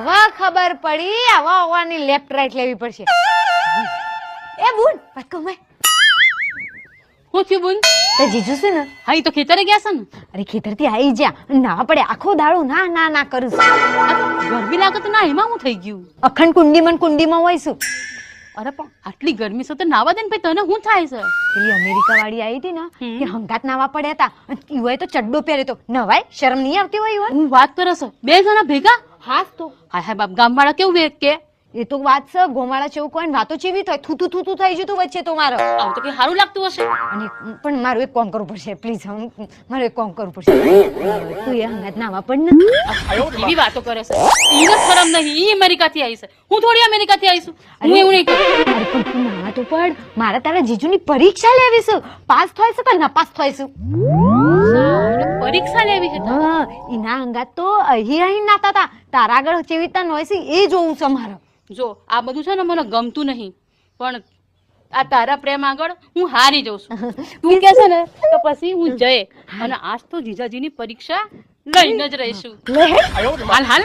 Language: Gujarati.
હવે ખબર પડી આવા ઓવાની લેફ્ટ રાઈટ લેવી પડશે એ બુન પટકો મે હું થયું બુન? તે જીજુ છે ને હા ઈ તો ખેતરે ગયા છે ને. અરે ખેતરથી આવી જા ના પડે આખો દાડો ના ના ના કરું છું. ગરમી લાગે તો ના એમાં હું થઈ ગયું? અખંડ કુંડીમાં હોય છું. અરે પણ આટલી ગરમી છે તો નાવા દે ને ભાઈ, તને શું થાય છે? પેલી અમેરિકા વાળી આવી હતી ને કે હંગાત નાવા પડ્યા હતા ઈવોએ તો ચડ્ડો પહેર્યો તો નવાય શરમ નહીં આવતી હોય ઈવોને? હું વાત કરે છે બે જણા ભેગા? હાસ તો હાય હાય બાપ, ગામવાળા કેવું વેક કે એ તો વાત છે ગોમાળા જેવું કોઈ વાતો ચેવી થાય થૂતું થૂતું થઈ જતું વચ્ચે તો મારો આવું તો કઈ સારું લાગતું હશે. અને પણ મારું એક કામ કરવું પડશે પ્લીઝ મારું એક કામ કરવું પડશે તું એ હંગાત નાવા પડ ને એવી વાતો કરે છે. ઈને શરમ નહીં, ઈ અમેરિકાથી આવી છે. હું થોડી અમેરિકાથી આવી છું. હું એવું નહીં કરું. અરે પણ તું નાવા તો પડ મારે તારા જીજુની પરીક્ષા લેવી છે પાસ થાય છે કે નપાસ થાય છે પરીક્ષા લેવી છે તારે? હા ઈના હંગાત તો અહીં નાતા હતા તારા આગળ કેવી રીતના નોય છે એ જોવું છે મારે જો આ બધું છે ને મને ગમતું નહીં, પણ આ તારા પ્રેમ આગળ હું હારી જઉં છું. તું કે છે ને તો પછી હું જઈએ અને આજ તો જીજાજીની પરીક્ષા લઈને જ રહીશું. હાલ હાલ